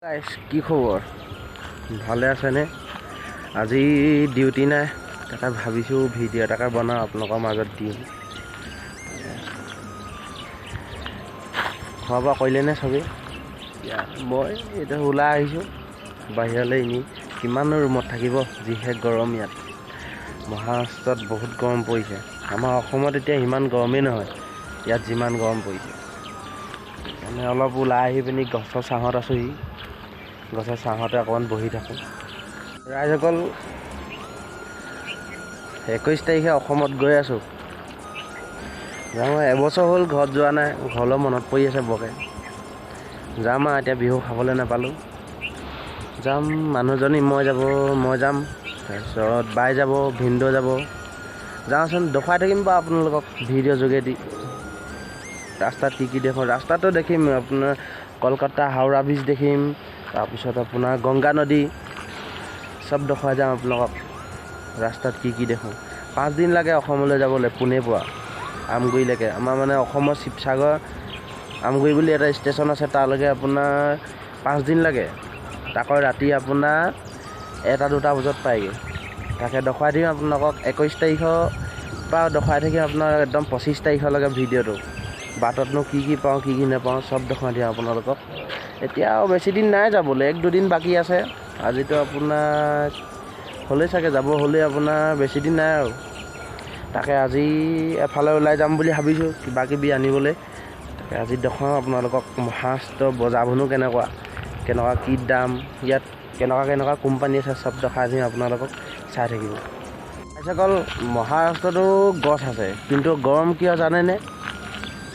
guys কি খবৰ ভালে আছেনে আজি ডিউটি নাই তাকে ভাবিছোঁ ভিডিঅ' এটাকে বনাওঁ আপোনালোকৰ মাজত দিম খোৱা বোৱা কৰিলেনে চবেই মই এতিয়া ওলাই আহিছোঁ বাহিৰলৈ এনেই কিমান ৰুমত থাকিব যিহে গৰম ইয়াত মহাৰাষ্ট্ৰত বহুত গৰম পৰিছে আমাৰ অসমত এতিয়া ইমান গৰমেই নহয় ইয়াত যিমান গৰম পৰিছে মানে অলপ ওলাই আহি পিনি গছৰ ছাঁত আছোঁহি গছৰ ছাঁতে অকণমান বহি থাকোঁ ৰাইজসকল 21 তাৰিখে অসমত গৈ আছোঁ যাম এবছৰ হ'ল ঘৰত যোৱা নাই ঘৰলৈ মনত পৰি আছে বৰকৈ যাম আৰু এতিয়া বিহু খাবলৈ নাপালোঁ যাম মানুহজনী মই যাম তাৰপিছত বাই যাব ভিনদেউ যাব যাওঁচোন দেখুৱাই থাকিম বাৰু আপোনালোকক ভিডিঅ' যোগেদি ৰাস্তাত কি কি দেখোঁ ৰাস্তাটো দেখিম আপোনাৰ কলকাতা হাওৰা ব্ৰিজ দেখিম তাৰপিছত আপোনাৰ গংগা নদী চব দেখুৱাই যাম আপোনালোকক ৰাস্তাত কি কি দেখোঁ 5 দিন লাগে অসমলৈ যাবলৈ পুনে পৰা আমগুৰিলৈকে আমাৰ মানে অসমৰ শিৱসাগৰ আমগুৰি বুলি এটা ষ্টেচন আছে তালৈকে আপোনাৰ 5 দিন লাগে তাকো ৰাতি আপোনাৰ 1-2 বজাত পায়গৈ তাকে দেখুৱাই দিম আপোনালোকক 21 তাৰিখৰ পৰা দেখুৱাই থাকিম আপোনাৰ একদম 25 তাৰিখলৈকে ভিডিঅ'টো বাটতনো কি কি পাওঁ কি কি নাপাওঁ চব দেখুৱাই দিম আপোনালোকক এতিয়া আৰু বেছি দিন নাই যাবলৈ 1-2 দিন বাকী আছে আজিতো আপোনাৰ হ'লেই চাগে যাব হ'লেই আপোনাৰ বেছি দিন নাই আৰু তাকে আজি এফালে ওলাই যাম বুলি ভাবিছোঁ কিবা কিবি আনিবলৈ তাকে আজি দেখুৱাম আপোনালোকক মহাৰাষ্ট্ৰ বজাৰবোৰনো কেনেকুৱা কি দাম ইয়াত কেনেকুৱা কোম্পানী আছে চব দেখাই দিম আপোনালোকক চাই থাকিব অকল মহাৰাষ্ট্ৰতো গছ আছে কিন্তু গৰম কিয় জানেনে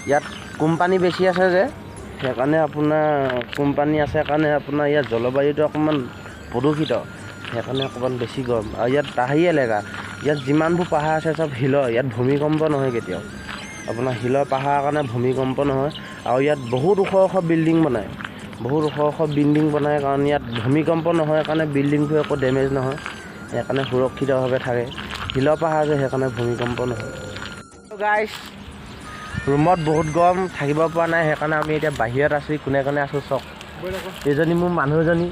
ইয়াত কোম্পানী বেছি আছে যে সেইকাৰণে আপোনাৰ কোম্পানী আছে কাৰণে আপোনাৰ ইয়াত জলবায়ুটো অকণমান প্ৰদূষিত সেইকাৰণে অকণমান বেছি গৰম আৰু ইয়াত পাহাৰী এলেকা ইয়াত যিমানবোৰ পাহাৰ আছে চব শিলৰ ইয়াত ভূমিকম্প নহয় কেতিয়াও আপোনাৰ শিলৰ পাহাৰৰ কাৰণে ভূমিকম্প নহয় আৰু ইয়াত বহুত ওখ বিল্ডিং বনায় কাৰণ ইয়াত ভূমিকম্প নহয় কাৰণে বিল্ডিংবোৰ একো ডেমেজ নহয় সেইকাৰণে সুৰক্ষিতভাৱে থাকে শিলৰ পাহাৰ আছে সেইকাৰণে ভূমিকম্প নহয় গাইছ ৰুমত বহুত গৰম থাকিব পৰা নাই সেইকাৰণে আমি এতিয়া বাহিৰত আছোঁ কোনে আছোঁ চক এইজনী মোৰ মানুহজনী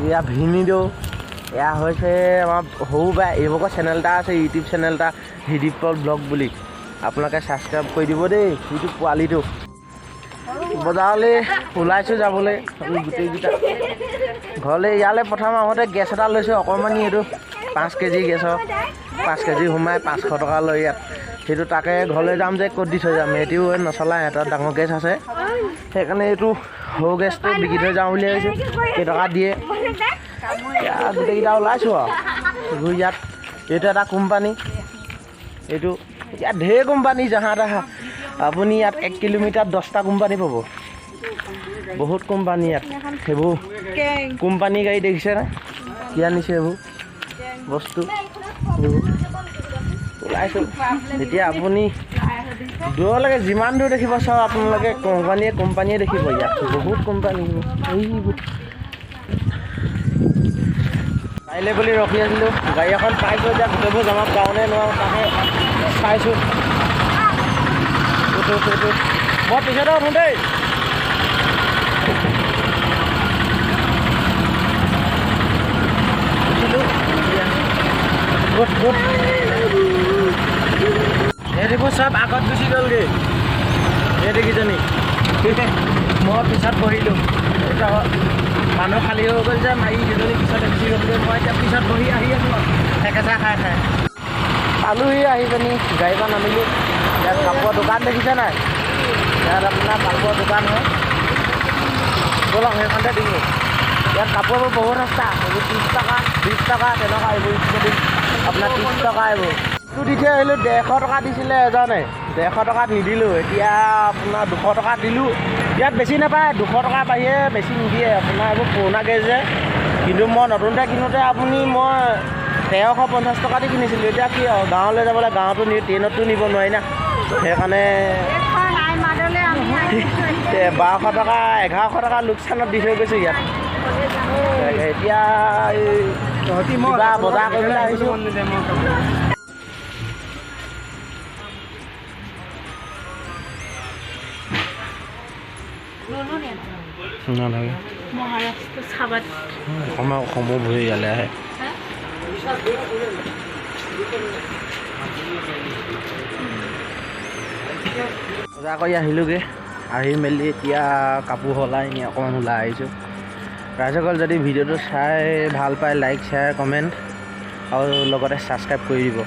এয়া ভিনিদেউ এয়া হৈছে আমাৰ সৰু বাই এইবোৰৰ চেনেল এটা আছে ইউটিউব চেনেল এটা হিদিপল ব্লগ বুলি আপোনালোকে ছাবস্ক্ৰাইব কৰি দিব দেই ইউটিউব পোৱালিটো বজাৰলৈ ওলাইছোঁ যাবলৈ আমি গোটেইকেইটা ঘৰলৈ ইয়ালৈ প্ৰথম আহোঁতে গেছ এটা লৈছোঁ অকণমানি এইটো 5 কেজি গেছৰ 5 কেজি সোমাই 500 টকা লৈ ইয়াত সেইটো তাকে ঘৰলৈ যাম যে ক'ত দি থৈ যাম এইটোও নচলাই এটা ডাঙৰ গেছ আছে সেইকাৰণে এইটো সৰু গেছটো বিকি থৈ যাওঁ বুলি ভাবিছোঁ কেইটকা দিয়ে গোটেইকেইটা ওলাইছোঁ আৰু ইয়াত এইটো এটা কোম্পানী এইটো ইয়াত ঢেৰ কোম্পানী জাহা তাহা আপুনি ইয়াত 1 কিলোমিটাৰত 10টা কোম্পানী পাব বহুত কোম্পানী ইয়াত সেইবোৰ কোম্পানী গাড়ী দেখিছেনে কি আনিছে এইবোৰ বস্তু ওলাইছোঁ এতিয়া আপুনি দূৰলৈকে যিমান দূৰ দেখিব চাওক আপোনালোকে কোম্পানীয়ে দেখিব ইয়াত বহুত কোম্পানী এইবোৰ কাইলৈ বুলি ৰখি আছিলোঁ গাড়ী এখন পাইছোঁ এতিয়া গোটেইবোৰ জমা পাওঁনে নোৱাৰোঁ তাকে চাইছোঁ মই পিছতে উঠোঁ দেই এইবোৰ চব আগত গুচি গ'লগৈ এই দেখিছনি মই পিছত বহিলোঁ মানুহ খালী হৈ গ'ল যে মাৰি দুজনী পিছতে গুচি গ'লগৈ মই এতিয়া পিছত বহি আহি আছোঁ একেচা খাই পালোহি আহি পিনি গাড়ীৰ পৰা নামিলোঁ ইয়াত কাপোৰৰ দোকান দেখিছে নাই ইয়াত আপোনাৰ কাপোৰৰ দোকান হয় ব'লক সেইখনতে দিলোঁ ইয়াত কাপোৰবোৰ বহুত সস্তা এইবোৰ 30 টকা 20 টকা তেনেকুৱা এইবোৰ আপোনাৰ 30 টকা এইবোৰ দি থৈ আহিলোঁ 150 টকা দিছিলে এজনে 150 টকাত নিদিলোঁ এতিয়া আপোনাৰ 200 টকা দিলোঁ ইয়াত বেছি নাপায় 200 টকাৰ বাহিৰে বেছি নিদিয়ে আপোনাৰ এইবোৰ পুৰণা গেছ যে কিন্তু মই নতুনতে কিনোতে মই 1350 টকা দি কিনিছিলোঁ এতিয়া কি আৰু গাঁৱলৈ যাবলৈ গাঁৱতো ট্ৰেইনতো নিব নোৱাৰি না সেইকাৰণে 1200 টকা 1100 টকা লোকচানত দি থৈ গৈছোঁ ইয়াত এতিয়া বজাৰ কৰিবলৈ আহিছোঁ নালাগে महाराष्ट्र साबात অসমৰ ভৰি গালে আহে বজাৰ কৰি আহিলোগৈ আহি মেলি এতিয়া কাপোৰ সলাই নি অকণমান ওলাই আহিছোঁ ৰাইজসকল যদি ভিডিঅ'টো চাই ভাল পায় লাইক শ্বেয়াৰ কমেণ্ট আৰু লগতে ছাবস্ক্ৰাইব কৰি দিব